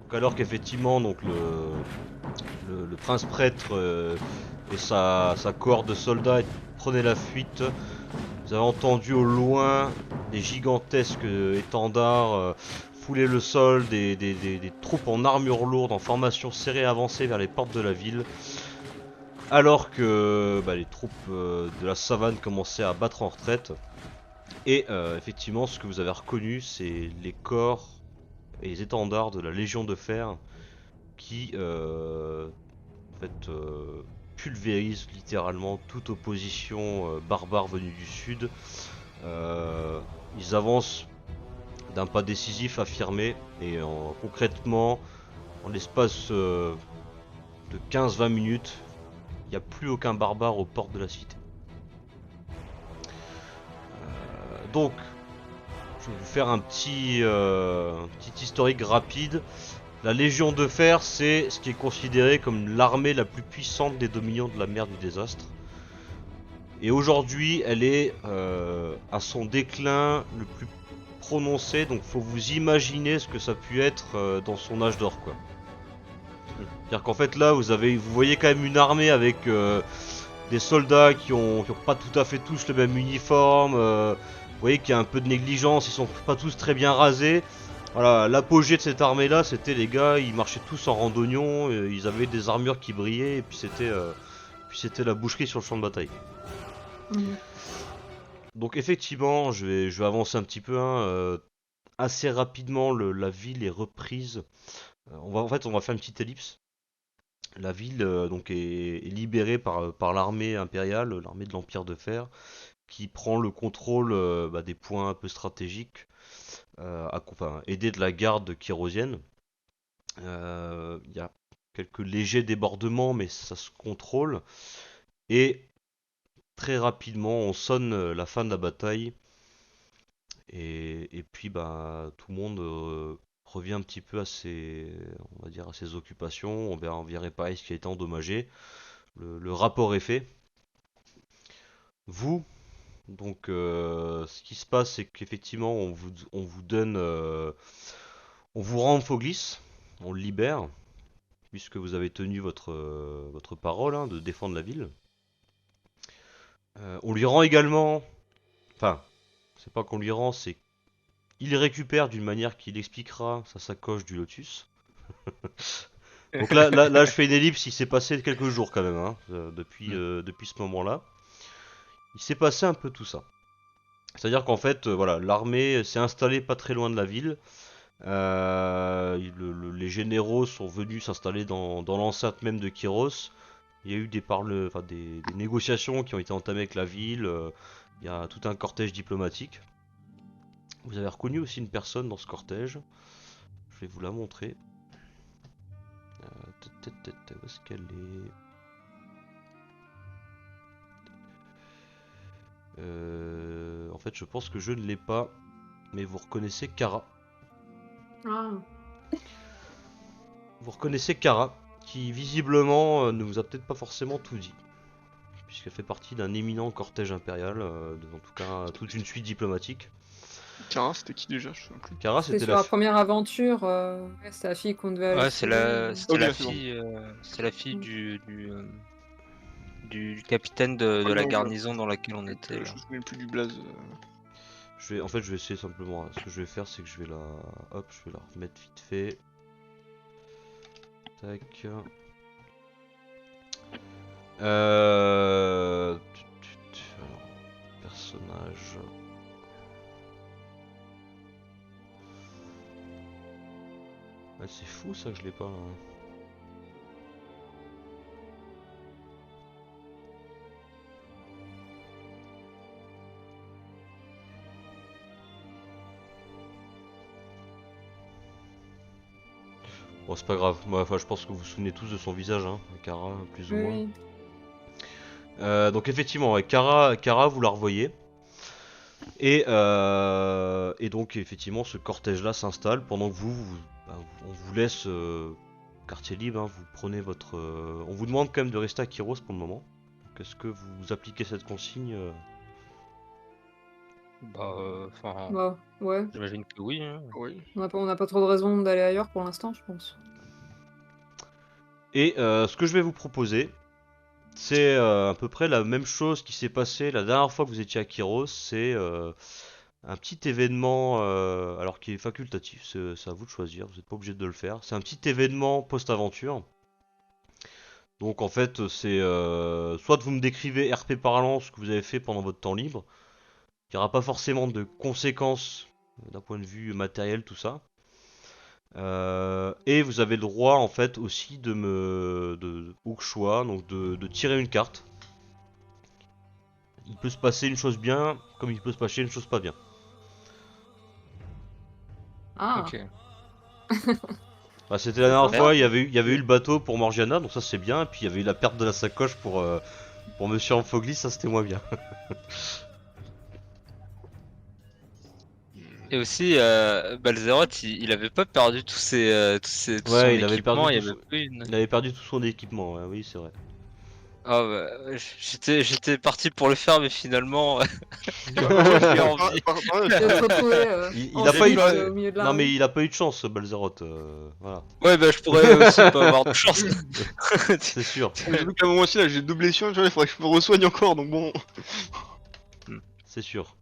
Donc alors qu'effectivement donc le prince prêtre et sa cohorte de soldats prenaient la fuite, vous avez entendu au loin des gigantesques étendards fouler le sol, des troupes en armure lourde, en formation serrée avancer vers les portes de la ville, alors que les troupes de la savane commençaient à battre en retraite. Et effectivement, ce que vous avez reconnu, c'est les corps et les étendards de la Légion de Fer qui en fait, pulvérisent littéralement toute opposition barbare venue du sud. Euh, Ils avancent d'un pas décisif affirmé et concrètement, en l'espace de 15-20 minutes, il n'y a plus aucun barbare aux portes de la cité. Donc, je vais vous faire un petit historique rapide. La Légion de Fer, c'est ce qui est considéré comme l'armée la plus puissante des dominions de la mer du désastre. Et aujourd'hui, elle est à son déclin le plus prononcé, donc faut vous imaginer ce que ça a pu être dans son âge d'or, quoi. C'est-à-dire qu'en fait là, vous voyez quand même une armée avec des soldats qui ont pas tout à fait tous le même uniforme. Vous voyez qu'il y a un peu de négligence, ils sont pas tous très bien rasés. Voilà, l'apogée de cette armée-là, c'était les gars, ils marchaient tous en randonnion, ils avaient des armures qui brillaient, et puis c'était la boucherie sur le champ de bataille. Mhm. Donc effectivement, je vais avancer un petit peu. Assez rapidement, la ville est reprise. En fait, on va faire une petite ellipse. La ville donc est libérée par l'armée impériale, l'armée de l'Empire de Fer, qui prend le contrôle des points un peu stratégiques, aidé de la garde kyrosienne. Il y a quelques légers débordements, mais ça se contrôle. Et très rapidement, on sonne la fin de la bataille. Et puis, tout le monde revient un petit peu on va dire, à ses occupations. On vient réparer ce qui a été endommagé. Le rapport est fait. Vous, donc, ce qui se passe, c'est qu'effectivement, on vous donne, on vous rend Foglis, on le libère, puisque vous avez tenu votre parole de défendre la ville. On lui rend également, enfin, c'est pas qu'on lui rend, c'est qu'il récupère d'une manière qu'il expliquera sa sacoche du Lotus. Donc là, je fais une ellipse, il s'est passé quelques jours quand même, depuis ce moment-là. Il s'est passé un peu tout ça. C'est-à-dire qu'en fait, voilà, l'armée s'est installée pas très loin de la ville. Les généraux sont venus s'installer dans l'enceinte même de Kyros. Il y a eu des négociations qui ont été entamées avec la ville. Il y a tout un cortège diplomatique. Vous avez reconnu aussi une personne dans ce cortège. Je vais vous la montrer. Où est-ce qu'elle est? En fait, je pense que je ne l'ai pas. Mais vous reconnaissez Kara. Ah. Vous reconnaissez Kara, qui visiblement ne vous a peut-être pas forcément tout dit. Puisqu'elle fait partie d'un éminent cortège impérial, en tout cas toute une suite diplomatique. Kara, c'était qui déjà? Je me souviens plus. Kara, C'était c'était sur la première aventure, ouais, c'est la fille qu'on devait aller Ouais, sauver. c'était Ok, la c'est bon. fille, c'est la fille Mm. du capitaine de Ouais, la non, garnison dans laquelle on était je là. me souviens plus du blaze. je vais essayer simplement. Ce que je vais faire, c'est que je vais la remettre vite fait. Tac. Alors, personnage. Ah, c'est fou ça que je l'ai pas là. Bon, c'est pas grave. Moi, enfin, je pense que vous vous souvenez tous de son visage, Kara, plus ou Oui, moins. oui. Donc effectivement, ouais, Kara, vous la revoyez. Et donc effectivement, ce cortège-là s'installe pendant que on vous laisse quartier libre. Vous prenez on vous demande quand même de rester à Kyros pour le moment. Est-ce que vous appliquez cette consigne? Bah, enfin, Bah, ouais. j'imagine que oui, hein. Oui. On n'a pas trop de raison d'aller ailleurs pour l'instant, je pense. Et ce que je vais vous proposer, c'est à peu près la même chose qui s'est passé la dernière fois que vous étiez à Kyros. C'est un petit événement, alors qui est facultatif, c'est à vous de choisir, vous n'êtes pas obligé de le faire. C'est un petit événement post-aventure. Donc en fait, c'est soit vous me décrivez RP parlant ce que vous avez fait pendant votre temps libre. Il n'y aura pas forcément de conséquences d'un point de vue matériel, tout ça. Et vous avez le droit en fait aussi au choix, donc de tirer une carte. Il peut se passer une chose bien, comme il peut se passer une chose pas bien. Ah, Ok. Bah, c'était la C'est dernière sympa. fois, il y avait eu le bateau pour Morgiana, donc ça c'est bien. Et puis il y avait eu la perte de la sacoche pour Monsieur Amphoglis, ça c'était moins bien. Et aussi, Balzeroth, il avait pas perdu tout son Ouais, il avait perdu équipement, il y tout avait son, plus une. il avait perdu tout son équipement, ouais, oui c'est vrai. Ah bah, j'étais parti pour le faire, mais finalement, Bah, moi, j'ai je- envie. je vais te retrouver Il en a pas eu slip de... au milieu de la Non rue. mais il a pas eu de chance, Balzeroth, voilà. Ouais, bah je pourrais aussi pas avoir de chance. C'est sûr, j'ai vu qu'à un moment aussi, là, j'ai 2 blessures, tu vois, il faudrait que je me resoigne encore, donc bon. c'est sûr.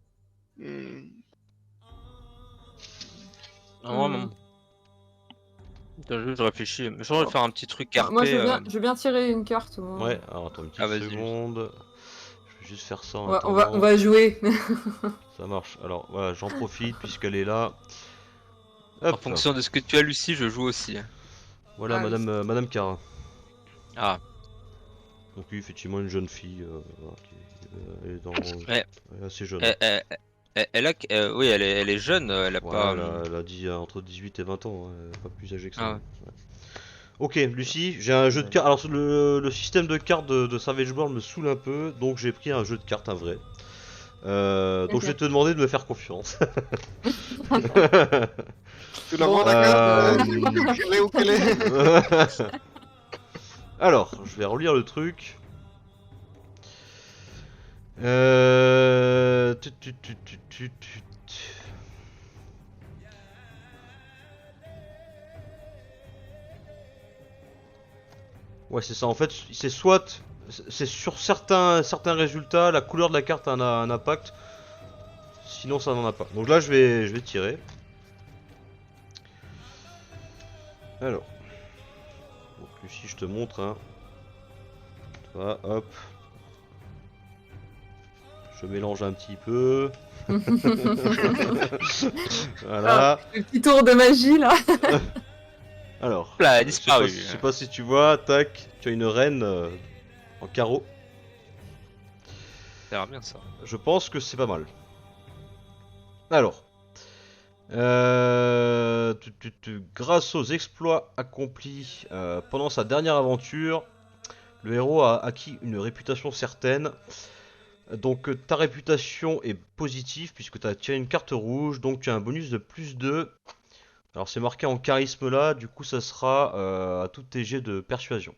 Hmm. Non, non. Putain, je réfléchis. Mais je voudrais Oh. faire un petit truc Moi, RP. je veux bien tirer une carte. Moi. Ouais, alors attends une Ah, petite vas-y. seconde. Je vais juste faire ça en On attendant. va jouer. Ça marche. Alors voilà, j'en profite puisqu'elle est là. En Hop. fonction de ce que tu as, Lucie, je joue aussi. Voilà, Ah oui. Madame Cara. Ah, Donc oui, effectivement une jeune fille. Voilà, elle est ouais. elle est assez jeune. Oui, elle est jeune, elle a Ouais, pas. elle a dit entre 18 et 20 ans, hein, elle est pas plus âgée que ça. Ah ouais. Ouais. Ok, Lucie, j'ai un jeu de cartes. Alors le système de cartes de Savage World me saoule un peu, donc j'ai pris un jeu de cartes, un vrai. Donc je vais te demander de me faire confiance. Tu la Bon, vois, la carte Euh, Quelle est ou quelle est Alors, je vais relire le truc. Tut, tut, tut, tut, tut, tut. Ouais, c'est ça. En fait, c'est soit c'est sur certains résultats, la couleur de la carte a un impact. Sinon, ça n'en a pas. Donc là, je vais tirer. Alors, donc Lucie, je te montre. Hein. Toi, hop. Je mélange un petit peu. Voilà. Le petit tour de magie là. Alors, Là, elle a je disparu. sais pas si tu vois, tac, tu as une reine en carreau. Ça a l'air bien ça. Je pense que c'est pas mal. Alors, grâce aux exploits accomplis pendant sa dernière aventure, le héros a acquis une réputation certaine. Donc ta réputation est positive puisque tu as tiré une carte rouge, donc tu as un bonus de plus 2. Alors c'est marqué en charisme là, du coup ça sera à tous tes jets de persuasion.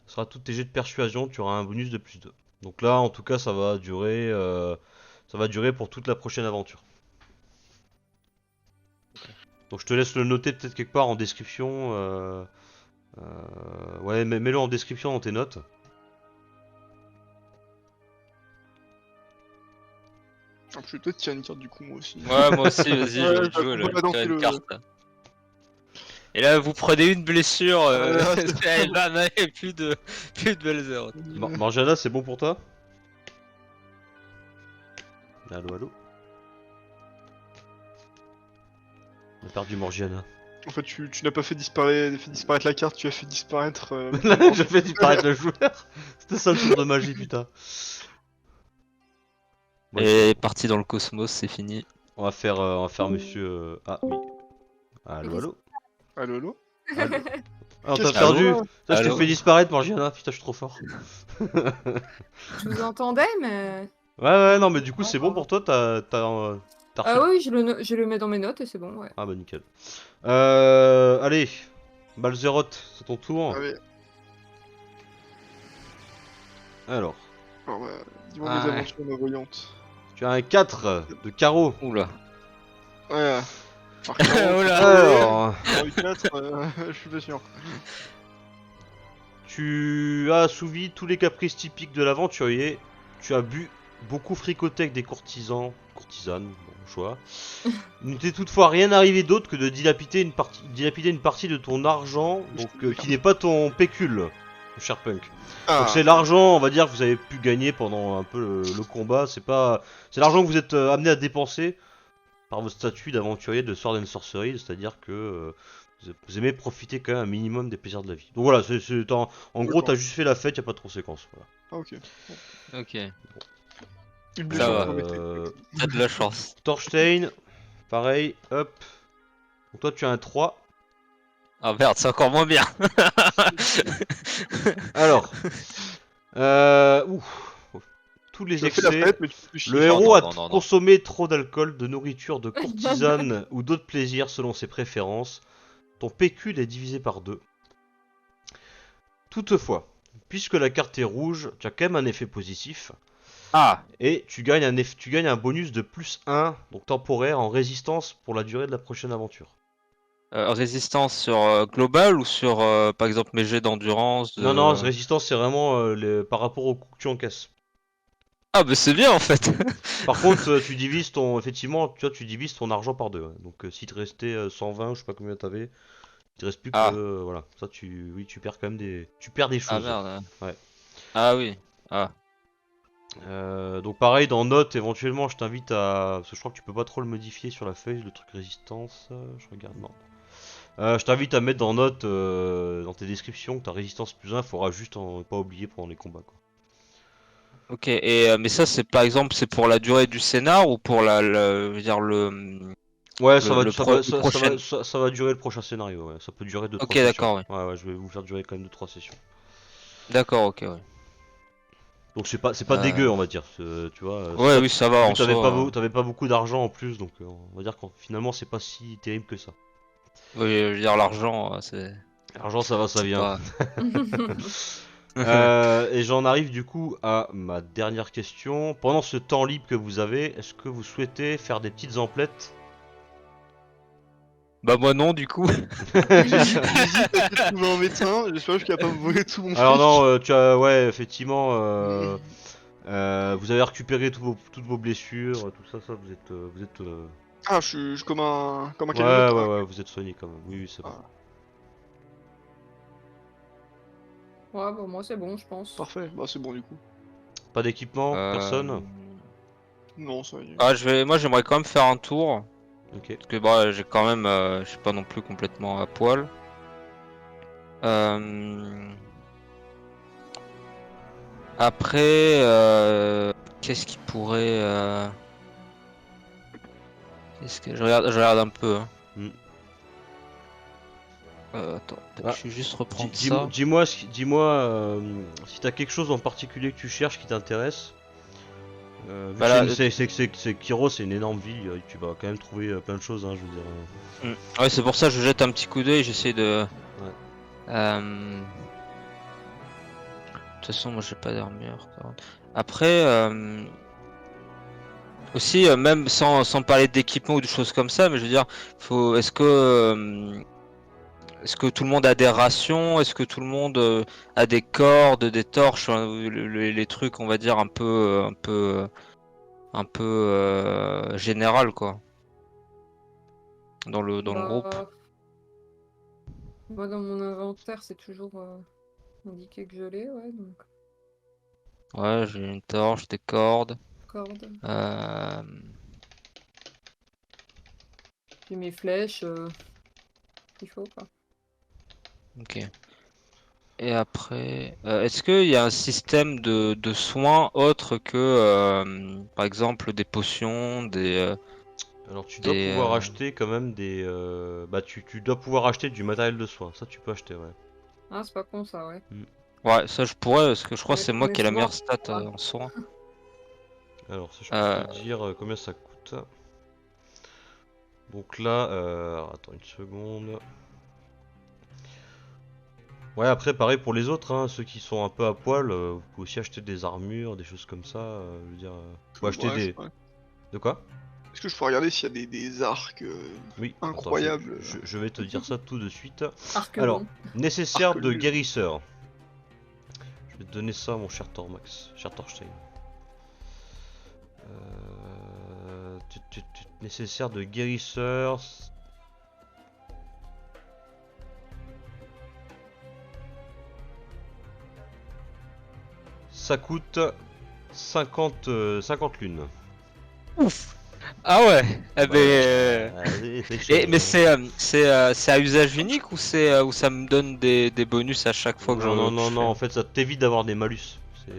Ça sera à tous tes jets de persuasion, tu auras un bonus de plus 2. Donc là en tout cas ça va durer pour toute la prochaine aventure. Donc je te laisse le noter peut-être quelque part en description. Ouais, mets-le en description dans tes notes. Ah, je vais peut-être tirer une carte du coup, moi aussi. Ouais, moi aussi, vas-y, Ouais, je t'as joue, là, complètement je tire une le- carte. Et là, vous prenez une blessure, elle va n'avait plus de Balzeroth. Marjana, c'est bon pour toi? Allo, allo. On a perdu Morgiana. En fait, tu n'as pas fait disparaître la carte, tu as fait disparaître. J'ai fait disparaître le joueur. C'était ça le tour de magie, putain. Bon, Et parti dans le cosmos, c'est fini. on va faire monsieur. Ah oui. Allo, allo. Allo, allo Allo. Ah, Qu'est-ce t'as perdu. que- Ça, je t'ai Allô fait disparaître, Morgiana. Putain, je suis trop fort. Je vous entendais, mais. Ouais, non, mais du coup, c'est bon pour toi. T'as Ah reçu- oui, je le mets dans mes notes et c'est bon, ouais. Ah bah nickel. Allez, Balzeroth, c'est ton tour. Allez, Alors, Alors, dis-moi Ah mes ouais. aventures, ma voyante. Tu as un 4 de carreau. Oula. Ouais. Alors, carreau, Oula. Alors, carreau 4, je suis pas sûr. tu as assouvi tous les caprices typiques de l'aventurier. Tu as bu, beaucoup fricoté avec des courtisanes, bon choix. Il n'était toutefois rien arrivé d'autre que de dilapider une partie de ton argent, donc qui n'est pas ton pécule, mon cher Punk. Donc c'est l'argent, on va dire, que vous avez pu gagner pendant un peu le combat. C'est l'argent que vous êtes amené à dépenser par votre statut d'aventurier de Sword and Sorcery, c'est-à-dire que vous aimez profiter quand même un minimum des plaisirs de la vie. Donc voilà, en gros, t'as juste fait la fête, y a pas de conséquences. Voilà. Ah, ok. Ok. Une Ça blessure va. pour mes T'as de la chance. Thorstein, pareil, hop. Donc toi, tu as un 3. Ah merde, c'est encore moins bien. Alors, tous les Tu as fait la excès. fête, mais tu te fais chier. Le héros a non. consommé trop d'alcool, de nourriture, de courtisanes ou d'autres plaisirs selon ses préférences. Ton pécule est divisé par 2. Toutefois, puisque la carte est rouge, tu as quand même un effet positif. Ah. Et tu gagnes un bonus de plus 1, donc temporaire, en résistance pour la durée de la prochaine aventure. Résistance sur global ou sur par exemple mes jets d'endurance Non, de... résistance c'est vraiment par rapport au coup que tu encaisses. Ah bah c'est bien en fait. Par contre, effectivement, tu divises ton argent par 2. Donc si te restait 120, je sais pas combien t'avais, il te reste plus que, Ah. voilà, ça oui, tu perds quand même tu perds des Ah choses. merde. Ouais. Ah oui. Ah. Donc pareil, dans notes, éventuellement, je t'invite à, parce que je crois que tu peux pas trop le modifier sur la feuille, le truc résistance, je regarde, non. Je t'invite à mettre dans notes, dans tes descriptions, que ta résistance plus 1, faudra juste pas oublier pendant les combats, quoi. Ok. Et mais ça c'est par exemple c'est pour la durée du scénar ou pour je veux dire Ouais, le prochain. ça va durer le prochain scénario, ouais. Ça peut durer 2-3 Ok sessions. d'accord ouais. Ouais, je vais vous faire durer quand même 2-3 sessions. D'accord ok ouais. Donc c'est pas dégueu, on va dire. Tu vois, Ouais oui ça va vu en que soi. t'avais pas beaucoup d'argent en plus, donc on va dire que finalement c'est pas si terrible que ça. Oui je veux dire l'argent c'est L'argent ça va, ça c'est vient. pas. Et j'en arrive du coup à ma dernière question. Pendant ce temps libre que vous avez, est-ce que vous souhaitez faire des petites emplettes? Bah moi non du coup. J'hésite à peut-être trouver un médecin, j'espère que je suis capable de voler tout mon Alors fric. non, ouais, effectivement, vous avez récupéré toutes vos blessures, tout ça, vous êtes, Ah, je suis comme un ouais, camionneur. ouais, vous êtes soigné quand même. Oui, c'est bon. Ah, Ouais, bah moi c'est bon, je pense. parfait, bah c'est bon du coup. Pas d'équipement, personne. Non, ça y est. Ah moi j'aimerais quand même faire un tour Ok. parce que bah j'ai quand même je suis pas non plus complètement à poil. Après qu'est-ce qui pourrait qu'est-ce que je regarde un peu hein. Hmm. Attends, Ah, je vais juste reprendre ça. Dis-moi, si t'as quelque chose en particulier que tu cherches qui t'intéresse. Vu Bah là, que c'est Kiro, c'est une énorme ville, tu vas quand même trouver plein de choses, hein, je veux dire. ouais, c'est pour ça que je jette un petit coup d'œil, j'essaie de. Ouais. De toute façon, moi j'ai pas d'armure. Après, aussi, même sans parler d'équipement ou de choses comme ça, mais je veux dire, est-ce que tout le monde a des rations? Est-ce que tout le monde a des cordes, des torches, hein, les trucs, on va dire, un peu général, quoi, dans le groupe. Bah, moi dans mon inventaire c'est toujours indiqué que je l'ai, ouais, donc Ouais, j'ai une torche, des cordes. corde. Euh, J'ai mes flèches, qu'il faut quoi. Ok. Et après, est-ce qu'il y a un système de soins autre que, par exemple, des potions, Alors tu dois des, pouvoir acheter quand même bah tu dois pouvoir acheter du matériel de soin, ça tu peux acheter, ouais. Ah, c'est pas con ça, ouais. Ouais, ça je pourrais, parce que je crois que Mais c'est moi on qui ai est la meilleure mort, stat ah. en soins. Alors ça je Euh, peux te dire combien ça coûte. Donc là, attends une seconde. Ouais, après, pareil pour les autres, hein, ceux qui sont un peu à poil, vous pouvez aussi acheter des armures, des choses comme ça. Je veux dire, faut acheter Ouais, des. ouais. De quoi? Est-ce que je peux regarder s'il y a des arcs Oui, attends, incroyables je vais te dire ça tout de suite. Arc Alors, long. nécessaire de Arc-nul. guérisseur. Je vais te donner ça, mon cher Tormax, cher Thorstein. Nécessaire de guérisseur. Ça coûte 50 lunes. Ah ouais. Eh ben, C'est cher, mais hein. c'est à usage unique ou ou ça me donne des bonus à chaque fois que Non, non, je non, non, fais. en fait ça t'évite d'avoir des malus. C'est.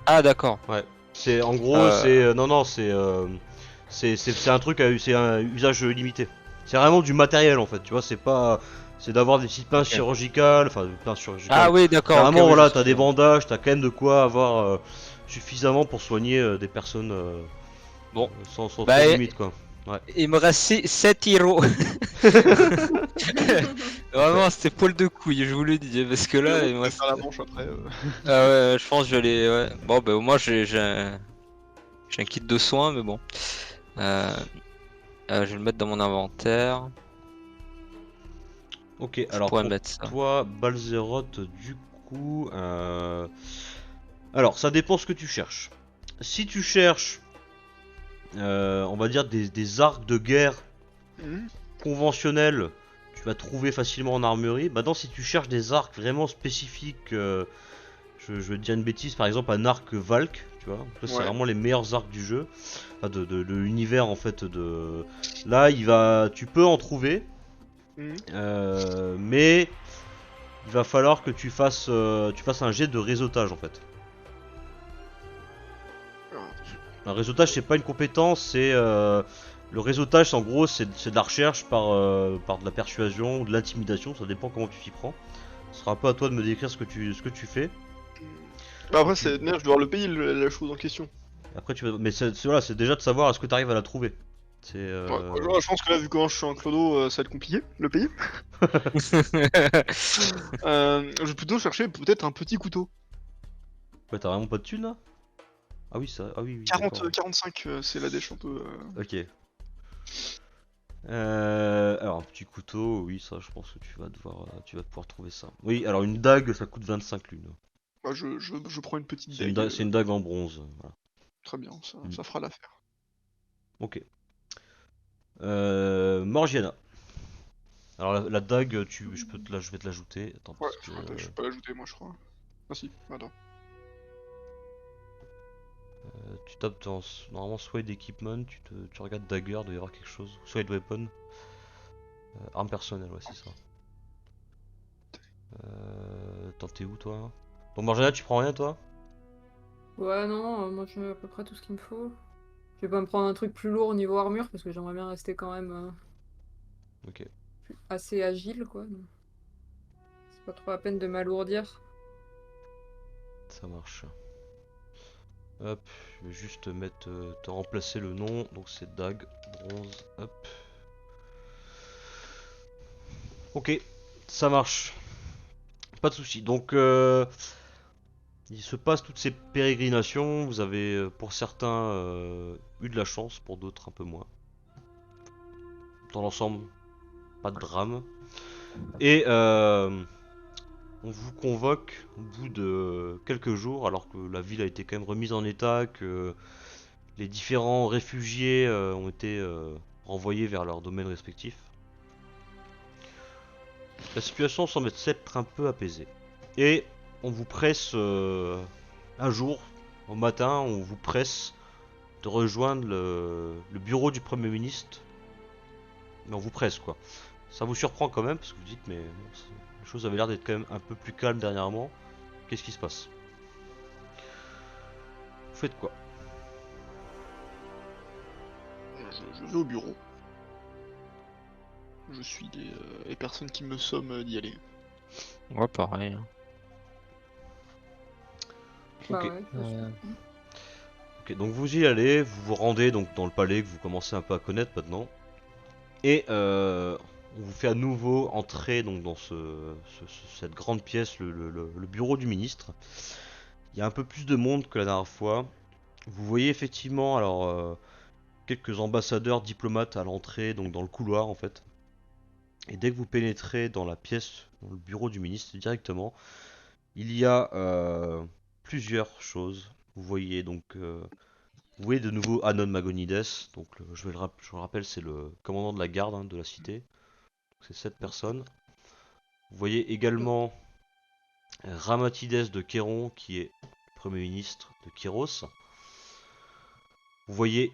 Ah d'accord. Ouais. C'est en gros, Euh, c'est. Non, non, c'est un truc, c'est un usage limité. C'est vraiment du matériel en fait, tu vois, c'est pas. C'est d'avoir des petites pinces Ok. chirurgicales, enfin, des pinces Ah chirurgicales. oui d'accord. Ok Carrément, oui je voilà, t'as des suis. bandages, t'as quand même de quoi avoir suffisamment pour soigner des personnes Bon. sans trop Bah de limites, quoi. Ouais. il me reste 7 héros. Parfait. Vraiment c'était poil de couille je vous le dis parce que Les là héros il qui me viennent reste. faire la manche après. Ah ouais je pense que je l'ai. Ouais. Bon bah au moins j'ai un kit de soins mais bon. Euh, je vais le mettre dans mon inventaire. Ok, Je alors pourrais pour mettre ça. toi, Balzeroth, du coup. Alors, ça dépend ce que tu cherches. Si tu cherches, on va dire, des arcs de guerre Mhm. conventionnels, tu vas trouver facilement en armurerie. Maintenant, si tu cherches des arcs vraiment spécifiques, je vais te dire une bêtise, par exemple, un arc Valk, tu vois. Ça, c'est Ouais. vraiment les meilleurs arcs du jeu. Enfin, de l'univers, en fait. Là, tu peux en trouver. Mhm. Mais il va falloir que tu fasses un jet de réseautage en fait. Alors, Un réseautage c'est pas une compétence, c'est le réseautage en gros c'est de la recherche par de la persuasion ou de l'intimidation, ça dépend comment tu t'y prends. Ce sera un peu à toi de me décrire ce que tu fais. Bah Et après, puis je dois devoir le payer la chose en question. après tu vas, mais voilà, c'est déjà de savoir est-ce que tu arrives à la trouver. C'est Ouais, je pense que là, vu comment je suis en clodo, ça va être compliqué de le payer. Je vais plutôt chercher peut-être un petit couteau. Ouais, t'as vraiment pas de thunes là? Ah oui ça, ah oui oui 40, d'accord. 45, c'est la dèche un peu. Ok. Alors un petit couteau, oui ça je pense que tu vas pouvoir trouver ça. Oui alors une dague ça coûte 25 lunes. Bah, je prends une petite C'est une, dague. c'est une dague en bronze. Voilà. Très bien, Mm. ça fera l'affaire. Ok. Morgiana. Alors la dague, je vais te l'ajouter. Attends Ouais, parce que je peux pas l'ajouter, moi, je crois. Ah si, attends. tu tapes dans normalement Sword Equipment, tu regardes dagger, il doit y avoir quelque chose. Sword Weapon, arme personnelle, ouais c'est ça. Attends t'es où toi? Bon Morgiana tu prends rien toi? Ouais, non, moi j'ai à peu près tout ce qu'il me faut. Je vais pas me prendre un truc plus lourd au niveau armure parce que j'aimerais bien rester quand même Ok, assez agile, quoi. Donc, c'est pas trop la peine de m'alourdir. ça marche. Hop, je vais juste mettre, te remplacer le nom, donc c'est dague, bronze, hop. Ok, ça marche. Pas de souci. Donc, il se passe toutes ces pérégrinations. Vous avez, pour certains, eu de la chance, pour d'autres un peu moins. Dans l'ensemble, pas de drame. Et on vous convoque au bout de quelques jours, alors que la ville a été quand même remise en état, que les différents réfugiés ont été renvoyés vers leurs domaines respectifs. La situation semble s'être un peu apaisée. Et on vous presse un jour, au matin, on vous presse de rejoindre le bureau du Premier ministre. Mais on vous presse quoi. Ça vous surprend quand même parce que vous dites mais bon, les choses avaient l'air d'être quand même un peu plus calmes dernièrement. Qu'est-ce qui se passe? Vous faites quoi? Je vais au bureau. Je suis les personnes qui me somment d'y aller. Ouais pareil. Bah Ok. ouais, je suis. Ok, donc vous y allez, vous vous rendez donc dans le palais que vous commencez un peu à connaître maintenant. Et on vous fait à nouveau entrer donc dans cette grande pièce, le bureau du ministre. Il y a un peu plus de monde que la dernière fois. Vous voyez effectivement alors quelques ambassadeurs, diplomates à l'entrée, donc dans le couloir en fait. Et dès que vous pénétrez dans la pièce, dans le bureau du ministre directement, il y a plusieurs choses. Vous voyez de nouveau Anon Magonides, donc je le rappelle, c'est le commandant de la garde hein, de la cité. C'est cette personne. Vous voyez également Ramatides de Kéron, qui est premier ministre de Kéros. Vous voyez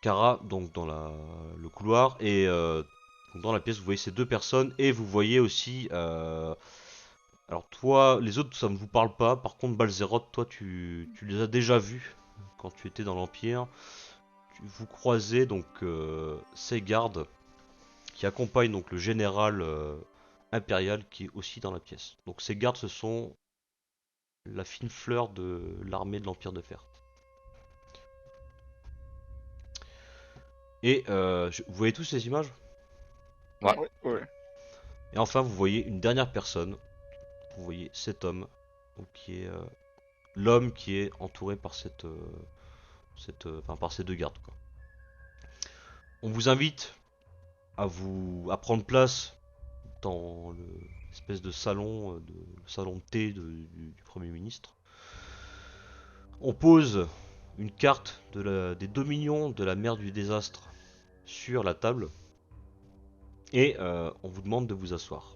Kara, donc dans le couloir, et donc dans la pièce, vous voyez ces deux personnes, et vous voyez aussi. Alors toi, les autres, ça ne vous parle pas. Par contre, Balzeroth, toi, tu les as déjà vus quand tu étais dans l'Empire. Vous croisez donc ces gardes qui accompagnent donc le général impérial qui est aussi dans la pièce. Donc ces gardes, ce sont la fine fleur de l'armée de l'Empire de Fer. Et vous voyez tous ces images? Ouais. Ouais. Et enfin, vous voyez une dernière personne. Vous voyez cet homme, donc, qui est l'homme qui est entouré par par ces deux gardes, quoi. On vous invite à prendre place dans l'espèce de salon, le salon de thé du Premier ministre. On pose une carte des dominions de la mer du désastre sur la table et on vous demande de vous asseoir.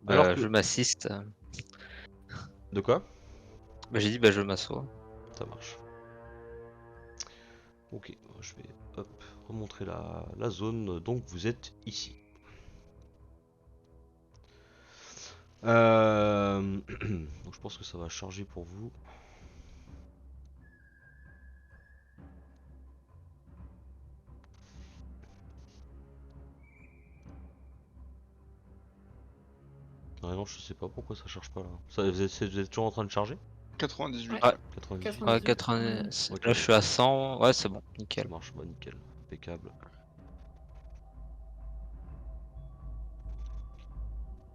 Alors Je que... m'assiste. De quoi? J'ai dit, je m'assois. Ça marche. Ok, je vais remontrer la zone. Donc vous êtes ici. Donc je pense que ça va charger pour vous. Ah non, je sais pas pourquoi ça charge pas là. Vous êtes toujours en train de charger? 98. Ouais. 98. Ouais, 98. 80... Ok, Là, je suis à 100. Ouais, c'est bon, ça nickel. marche, bah nickel, impeccable.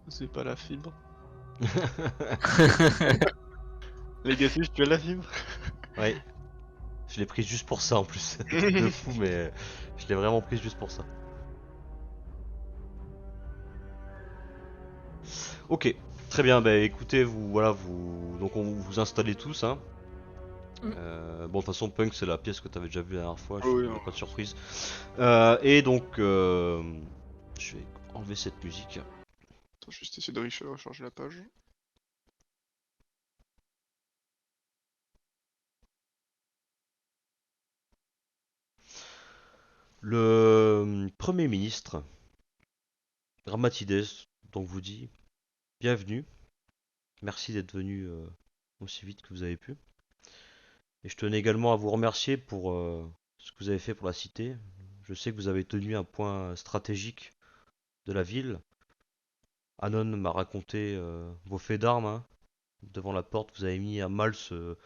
C'est pas la fibre. Les gars, tu as la fibre? Ouais, je l'ai prise juste pour ça en plus. Un truc de fou, mais je l'ai vraiment prise juste pour ça. Ok, très bien. Bah écoutez, donc on vous installez tous, hein. Mm. Bon, de toute façon, Punk, c'est la pièce que t'avais déjà vue la dernière fois. Oh oui, Il n'y non. a pas de surprise. Et donc, je vais enlever cette musique. Attends, je vais juste essayer de recharger la page. Le Premier ministre, Dramatides, donc vous dit bienvenue. Merci d'être venu aussi vite que vous avez pu. Et je tenais également à vous remercier pour ce que vous avez fait pour la cité. Je sais que vous avez tenu un point stratégique de la ville. Anon m'a raconté vos faits d'armes, hein. Devant la porte, vous avez mis à mal ce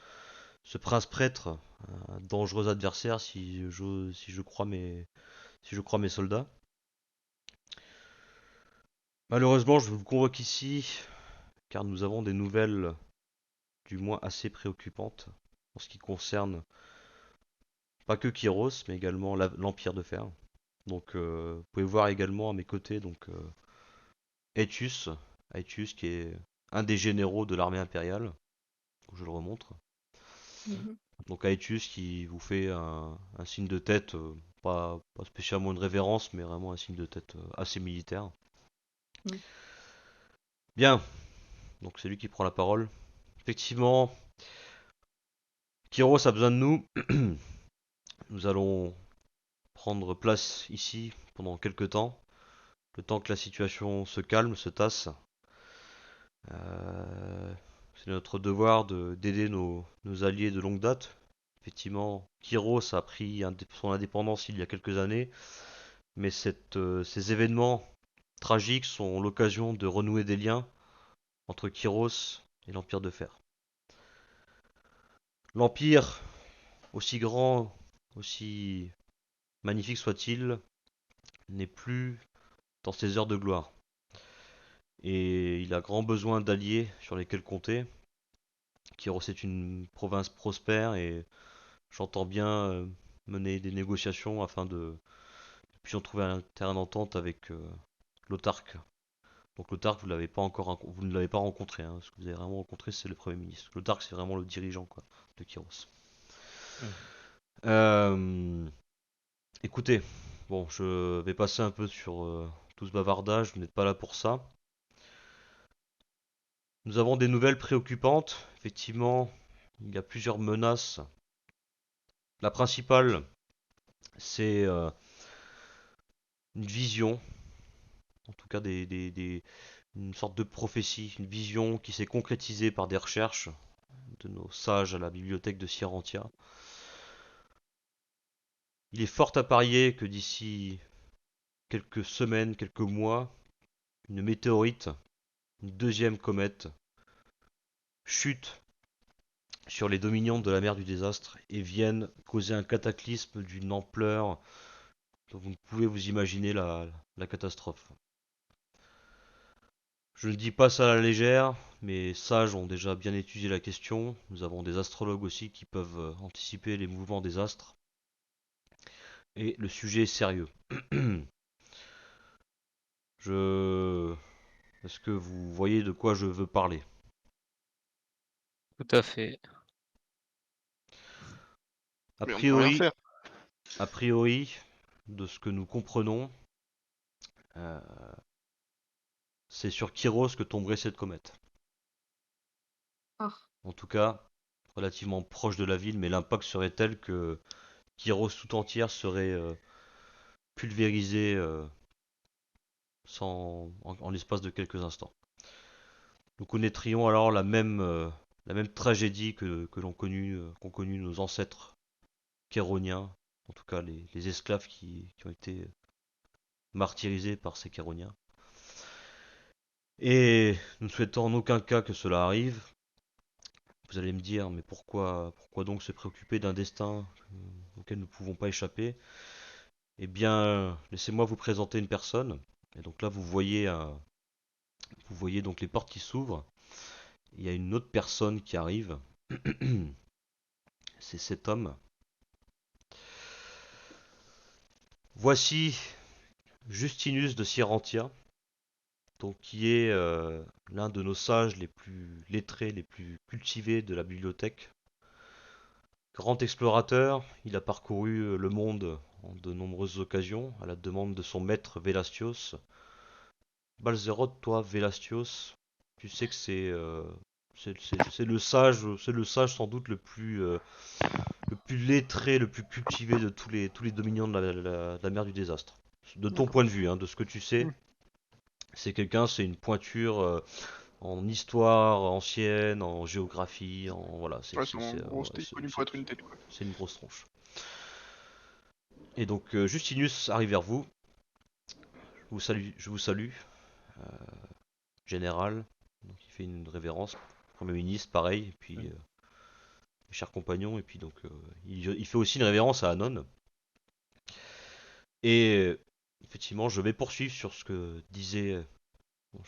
prince prêtre, un dangereux adversaire si je crois mes soldats. Malheureusement, je vous convoque ici car nous avons des nouvelles du moins assez préoccupantes en ce qui concerne pas que Kyros, mais également l'Empire de Fer. Donc, vous pouvez voir également à mes côtés donc Aetius, Aetius qui est un des généraux de l'armée impériale. Je le remontre. Mhm. Donc Aetius qui vous fait un signe de tête, pas spécialement une révérence, mais vraiment un signe de tête assez militaire. Mm. Bien, donc c'est lui qui prend la parole. Effectivement, Kyros a besoin de nous. Nous allons prendre place ici pendant quelques temps, le temps que la situation se calme, se tasse. C'est notre devoir d'aider nos alliés de longue date. Effectivement, Kyros a pris son indépendance il y a quelques années, mais ces événements tragiques sont l'occasion de renouer des liens entre Kyros et l'Empire de Fer. L'Empire, aussi grand, aussi magnifique soit-il, n'est plus dans ses heures de gloire. Et il a grand besoin d'alliés sur lesquels compter. Kyros est une province prospère et j'entends bien mener des négociations afin de puissions trouver un terrain d'entente avec l'autarque. Donc l'autarque, vous ne l'avez pas rencontré. Hein. Ce que vous avez vraiment rencontré, c'est le Premier ministre. L'autarque, c'est vraiment le dirigeant quoi, de Kyros. Mhm. Euh, Écoutez, bon, je vais passer un peu sur tout ce bavardage. Vous n'êtes pas là pour ça. Nous avons des nouvelles préoccupantes. Effectivement, il y a plusieurs menaces. La principale, c'est une vision, en tout cas une sorte de prophétie, une vision qui s'est concrétisée par des recherches de nos sages à la bibliothèque de Sierantia. Il est fort à parier que d'ici quelques semaines, quelques mois, une météorite, une deuxième comète, chute sur les dominions de la mer du désastre et vienne causer un cataclysme d'une ampleur dont vous ne pouvez vous imaginer la catastrophe. Je ne dis pas ça à la légère, mes sages ont déjà bien étudié la question. Nous avons des astrologues aussi qui peuvent anticiper les mouvements des astres. Et le sujet est sérieux. Je... Est-ce que vous voyez de quoi je veux parler? Tout à fait. A Mais on peut rien priori, faire. a priori, de ce que nous comprenons, euh, c'est sur Kyros que tomberait cette comète. Ah, En tout cas, relativement proche de la ville, mais l'impact serait tel que Kyros tout entière serait pulvérisée en l'espace de quelques instants. Nous connaîtrions alors la même tragédie que qu'ont connu nos ancêtres Kéroniens, en tout cas les esclaves qui ont été martyrisés par ces Kéroniens. Et nous ne souhaitons en aucun cas que cela arrive. Vous allez me dire, mais pourquoi donc se préoccuper d'un destin auquel nous ne pouvons pas échapper? Eh bien, laissez-moi vous présenter une personne. Et donc là, vous voyez donc les portes qui s'ouvrent. Il y a une autre personne qui arrive. C'est cet homme. Voici Justinus de Sierantia, donc qui est l'un de nos sages les plus lettrés, les plus cultivés de la bibliothèque. Grand explorateur, il a parcouru le monde en de nombreuses occasions à la demande de son maître Vélastios. Balzerot, toi, Vélastios, tu sais que c'est le sage sans doute le plus lettré, le plus cultivé de tous les dominions de la mer du désastre. De ton d'accord. point de vue, hein, de ce que tu sais, c'est une pointure en histoire ancienne, en géographie, en voilà, Ouais, en gros, c'était connu pour être une tête, quoi. c'est une grosse tronche. Et donc Justinus arrive vers vous. Je vous salue, euh, général. Donc il fait une révérence. Premier ministre, pareil. Et puis cher compagnon. Et puis donc il fait aussi une révérence à Anon. Et effectivement, je vais poursuivre sur ce que disait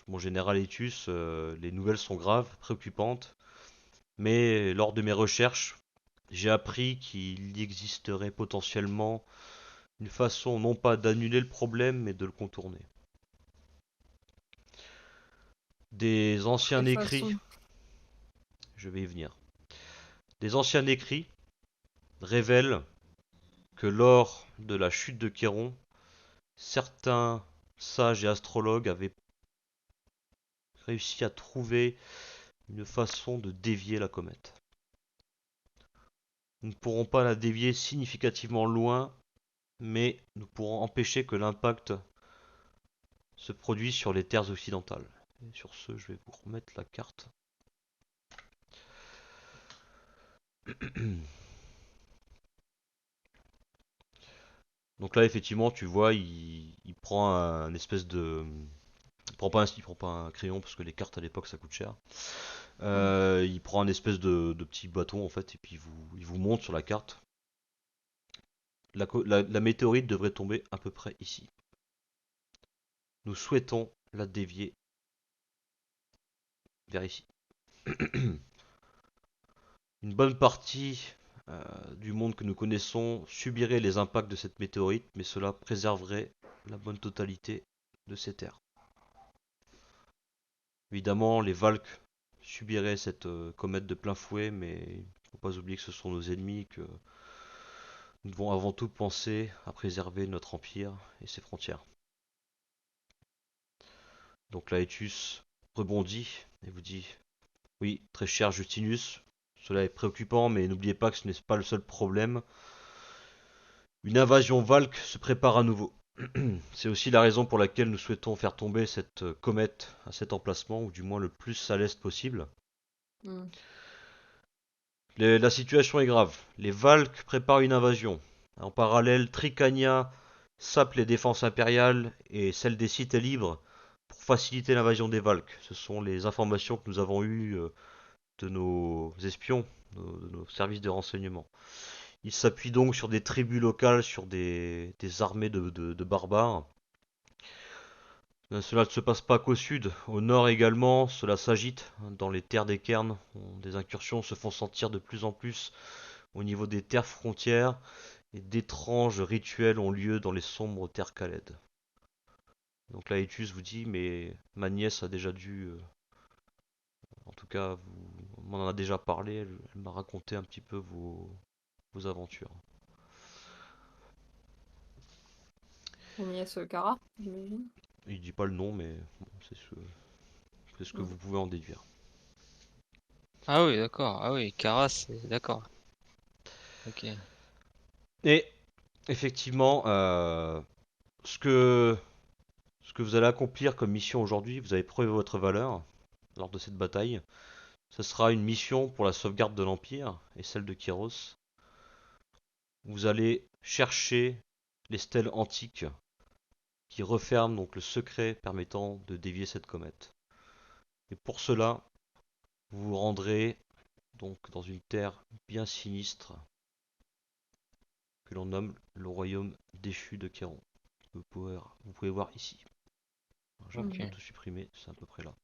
mon général Etus. Les nouvelles sont graves, préoccupantes. Mais lors de mes recherches, j'ai appris qu'il existerait potentiellement une façon non pas d'annuler le problème, mais de le contourner. Des anciens Quelle écrits, façon? je vais y venir, des anciens écrits révèlent que lors de la chute de Chéron, certains sages et astrologues avaient réussi à trouver une façon de dévier la comète. Nous ne pourrons pas la dévier significativement loin, mais nous pourrons empêcher que l'impact se produise sur les terres occidentales. Et sur ce, je vais vous remettre la carte. Donc là, effectivement, tu vois, il prend un espèce de... il prend pas un crayon parce que les cartes à l'époque ça coûte cher. Hmm. Il prend un espèce de petit bâton en fait et puis il vous montre sur la carte. La météorite devrait tomber à peu près ici. nous souhaitons la dévier vers ici. Une bonne partie du monde que nous connaissons subirait les impacts de cette météorite, mais cela préserverait la bonne totalité de ces terres. Évidemment, les Valks subiraient cette comète de plein fouet, mais il ne faut pas oublier que ce sont nos ennemis, que nous devons avant tout penser à préserver notre empire et ses frontières. Donc Laetius rebondit et vous dit: oui, très cher Justinus, cela est préoccupant, mais n'oubliez pas que ce n'est pas le seul problème. Une invasion Valk se prépare à nouveau. C'est aussi la raison pour laquelle nous souhaitons faire tomber cette comète à cet emplacement, ou du moins le plus à l'est possible. Hmm. La situation est grave. Les Valks préparent une invasion. En parallèle, Tricania sape les défenses impériales et celle des cités libres pour faciliter l'invasion des Valks. Ce sont les informations que nous avons eues de nos espions, de nos services de renseignement. Ils s'appuient donc sur des tribus locales, sur des armées de barbares. Cela ne se passe pas qu'au sud, au nord également, cela s'agite dans les terres des cairns. Des incursions se font sentir de plus en plus au niveau des terres frontières et d'étranges rituels ont lieu dans les sombres terres Khaled. Donc Laetius vous dit, mais ma nièce a déjà dû, en tout cas, on m'en a déjà parlé, elle m'a raconté un petit peu vos aventures. La nièce Cara, j'imagine. Il dit pas le nom, mais bon, c'est ce que Hmm. vous pouvez en déduire. Ah oui, d'accord. Ah oui, Kara, c'est d'accord. Ok. Et effectivement, ce que vous allez accomplir comme mission aujourd'hui, vous avez prouvé votre valeur lors de cette bataille. Ce sera une mission pour la sauvegarde de l'Empire et celle de Kyros. Vous allez chercher les stèles antiques qui referment donc le secret permettant de dévier cette comète. Et pour cela, vous vous rendrez donc dans une terre bien sinistre que l'on nomme le royaume déchu de Kéron. Vous pouvez voir ici. J'ai un petit Ok. peu tout supprimé, c'est à peu près là.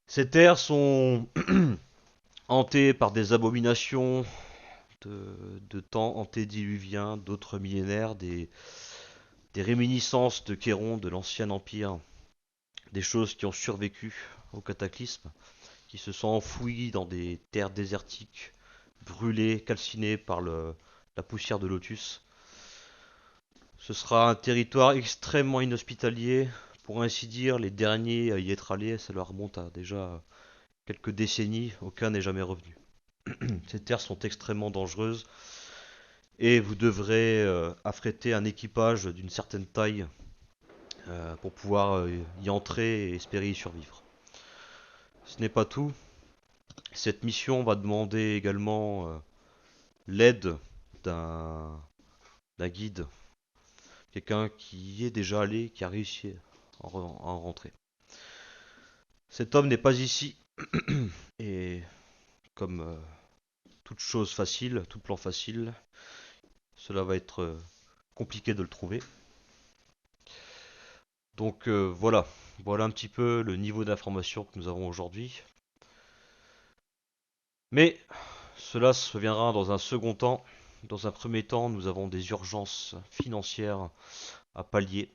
Ces terres sont hantées par des abominations de temps antédiluviens, d'autres millénaires, des réminiscences de Kéron, de l'ancien empire, des choses qui ont survécu au cataclysme, qui se sont enfouies dans des terres désertiques, brûlées, calcinées par la poussière de lotus. Ce sera un territoire extrêmement inhospitalier, pour ainsi dire, les derniers à y être allés, ça leur remonte à déjà quelques décennies, aucun n'est jamais revenu. Ces terres sont extrêmement dangereuses et vous devrez affréter un équipage d'une certaine taille pour pouvoir y entrer et espérer y survivre. Ce n'est pas tout. Cette mission va demander également l'aide d'un guide, quelqu'un qui y est déjà allé, qui a réussi à en rentrer. Cet homme n'est pas ici et comme toute chose facile, tout plan facile, cela va être compliqué de le trouver. Donc voilà, voilà un petit peu le niveau d'information que nous avons aujourd'hui. Mais cela se viendra dans un second temps. Dans un premier temps, nous avons des urgences financières à pallier.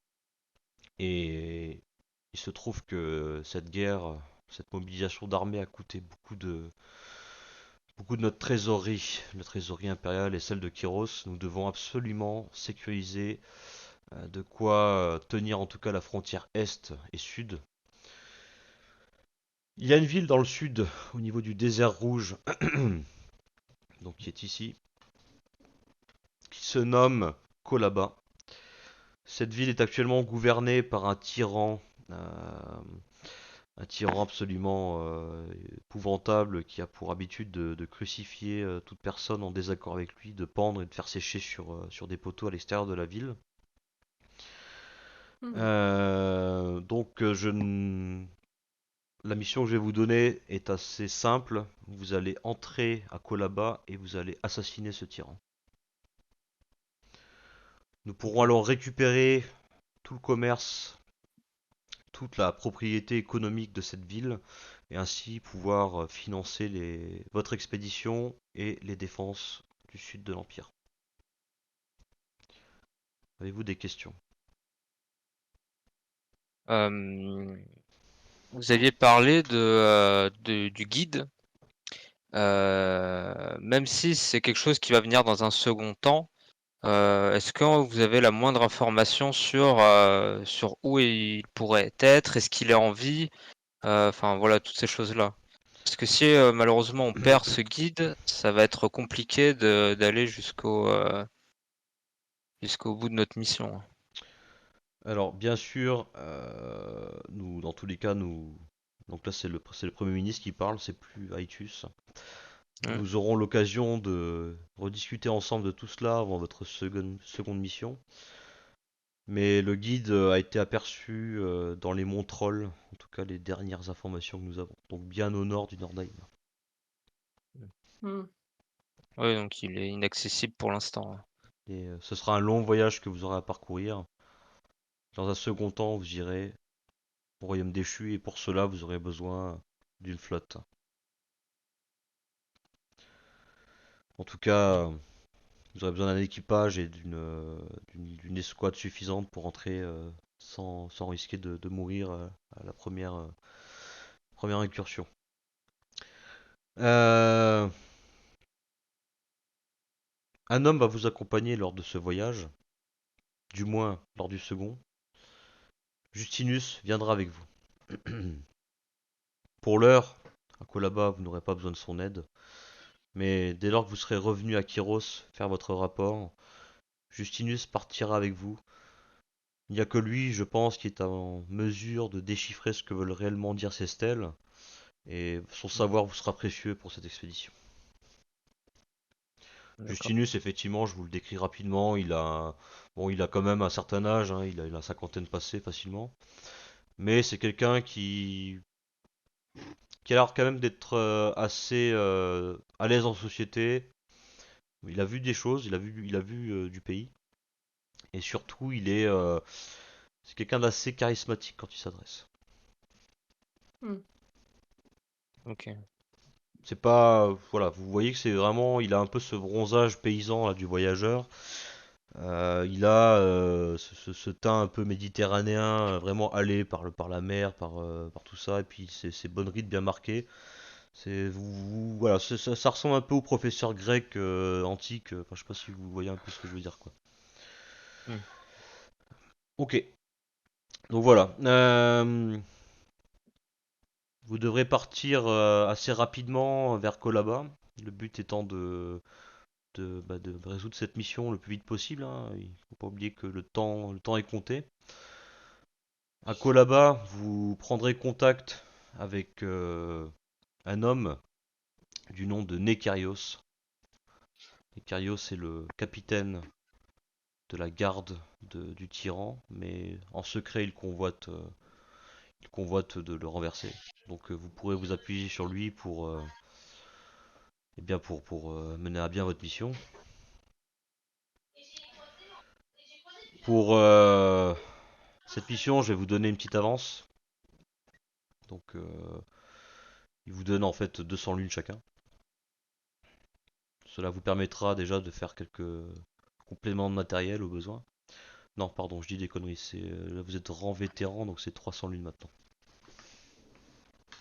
Et il se trouve que cette guerre, cette mobilisation d'armée a coûté beaucoup de notre trésorerie, la trésorerie impériale et celle de Kyros. Nous devons absolument sécuriser de quoi tenir en tout cas la frontière est et sud. Il y a une ville dans le sud, au niveau du désert rouge, donc qui est ici, qui se nomme Kolaba. Cette ville est actuellement gouvernée par un tyran absolument épouvantable qui a pour habitude de crucifier toute personne en désaccord avec lui, de pendre et de faire sécher sur des poteaux à l'extérieur de la ville. Donc la mission que je vais vous donner est assez simple. Vous allez entrer à Kolaba et vous allez assassiner ce tyran. Nous pourrons alors récupérer tout le commerce toute la propriété économique de cette ville et ainsi pouvoir financer votre expédition et les défenses du sud de l'Empire. Avez-vous des questions? Euh, Vous aviez parlé du guide, même si c'est quelque chose qui va venir dans un second temps. Est-ce que vous avez la moindre information sur où il pourrait être? Est-ce qu'il est en vie? Enfin voilà, toutes ces choses-là. Parce que si malheureusement on perd ce guide, ça va être compliqué d'aller jusqu'au bout de notre mission. Alors, bien sûr, nous, dans tous les cas, donc là, c'est le Premier ministre qui parle, c'est plus Aetius. Mm. Nous aurons l'occasion de rediscuter ensemble de tout cela avant votre seconde mission. Mais le guide a été aperçu dans les monts Trolls, en tout cas les dernières informations que nous avons. Donc bien au nord du Nordheim. Hmm. Oui, donc il est inaccessible pour l'instant. Et ce sera un long voyage que vous aurez à parcourir. Dans un second temps, vous irez au Royaume déchu et pour cela, vous aurez besoin d'une flotte. En tout cas, vous aurez besoin d'un équipage et d'une escouade suffisante pour entrer sans risquer de mourir à la première incursion. Un homme va vous accompagner lors de ce voyage, du moins lors du second. Justinus viendra avec vous. Pour l'heure, à Kolaba, vous n'aurez pas besoin de son aide, mais dès lors que vous serez revenu à Kyros faire votre rapport, Justinus partira avec vous. Il n'y a que lui, je pense, qui est en mesure de déchiffrer ce que veulent réellement dire ces stèles, et son savoir vous sera précieux pour cette expédition. D'accord. Justinus, effectivement, je vous le décris rapidement, il a quand même un certain âge, hein, il a la cinquantaine passée facilement, mais c'est quelqu'un qui a l'air quand même d'être assez à l'aise en société. Il a vu des choses, il a vu du pays, et surtout, c'est quelqu'un d'assez charismatique quand il s'adresse. Ok. C'est pas, voilà, vous voyez que c'est vraiment, il a un peu ce bronzage paysan là, du voyageur. Il a ce teint un peu méditerranéen, vraiment allé par la mer, par tout ça, et puis ses bonnes rides bien marquées. Voilà, ça ressemble un peu au professeur grec antique. Enfin, je sais pas si vous voyez un peu ce que je veux dire, quoi. Hmm. Ok, donc voilà. Vous devrez partir assez rapidement vers Kolaba. Le but étant de résoudre cette mission le plus vite possible, hein. Il ne faut pas oublier que le temps est compté. À Kolaba, vous prendrez contact avec un homme du nom de Nekarios. Nekarios est le capitaine de la garde du tyran, mais en secret il convoite de le renverser. Donc vous pourrez vous appuyer sur lui pour mener à bien votre mission. Pour cette mission, je vais vous donner une petite avance. Donc il vous donne en fait 200 lunes chacun. Cela vous permettra déjà de faire quelques compléments de matériel au besoin. Non, pardon, je dis des conneries. Là, vous êtes rang vétéran, donc c'est 300 lunes maintenant.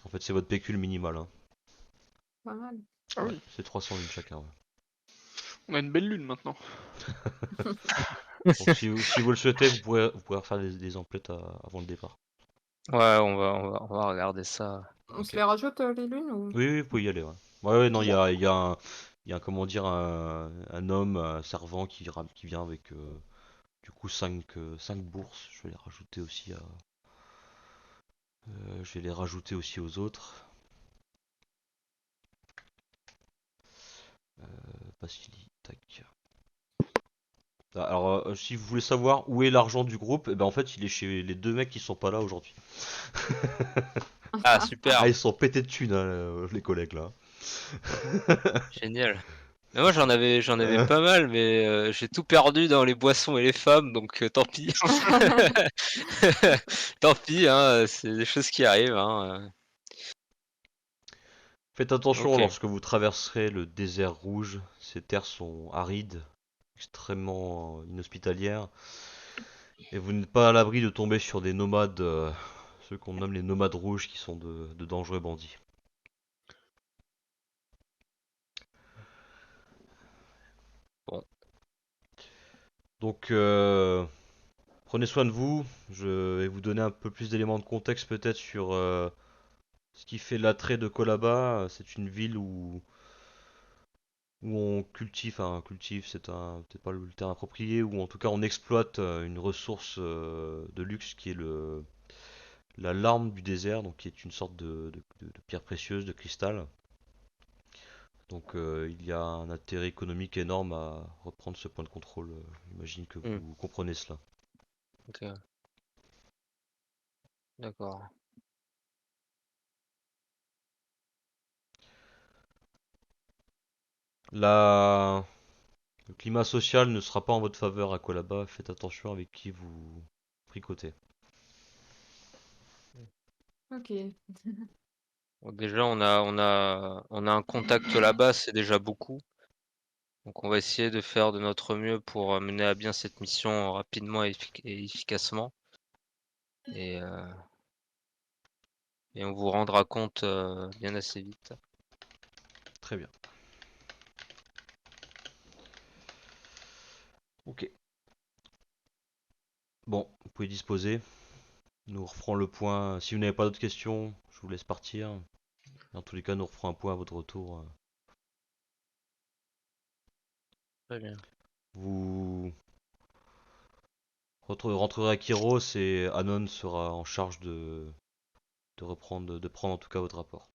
En fait, c'est votre pécule minimale, hein. Pas mal. Ah Ouais, oui, c'est 300 lunes chacun. Ouais. on a une belle lune maintenant. Donc si vous le souhaitez, vous pourrez refaire des emplettes avant le départ. Ouais, on va regarder ça. On Ok. se les rajoute les lunes ou... Oui, oui, vous pouvez y aller. Ouais, ouais, ouais, non, comment dire, un homme, un servant qui vient avec du coup 5 bourses. Je vais les rajouter aussi aux autres. Vassili, tac. Alors, si vous voulez savoir où est l'argent du groupe, eh ben en fait, il est chez les deux mecs qui sont pas là aujourd'hui. Ah, Ah, super, ils sont pétés de thunes, hein, les collègues là. génial. Mais moi j'en avais pas mal, mais j'ai tout perdu dans les boissons et les femmes, donc tant pis. Tant pis, hein, c'est des choses qui arrivent. Hein. Faites attention Ok. lorsque vous traverserez le désert rouge. Ces terres sont arides, extrêmement inhospitalières, et vous n'êtes pas à l'abri de tomber sur des nomades, ceux qu'on nomme les nomades rouges, qui sont de dangereux bandits. Bon. Donc, prenez soin de vous. Je vais vous donner un peu plus d'éléments de contexte peut-être sur ce qui fait l'attrait de Colaba. C'est une ville où on cultive, enfin cultive, c'est peut-être pas le terme approprié, où en tout cas on exploite une ressource de luxe qui est la larme du désert, donc qui est une sorte de pierre précieuse, de cristal. Donc il y a un intérêt économique énorme à reprendre ce point de contrôle. J'imagine que Hmm, vous comprenez cela. ok. D'accord. La... Le climat social ne sera pas en votre faveur à Colaba. Faites attention avec qui vous fricotez. Ok. Bon, déjà on a un contact là-bas, c'est déjà beaucoup. Donc on va essayer de faire de notre mieux pour mener à bien cette mission rapidement et efficacement. Et, euh, et on vous rendra compte bien assez vite. Très bien. Ok. Bon, vous pouvez disposer. Nous referons le point. Si vous n'avez pas d'autres questions, je vous laisse partir. Dans tous les cas, nous referons un point à votre retour. Très bien. Vous rentrerez à Kyros et Anon sera en charge de reprendre, de prendre en tout cas votre rapport.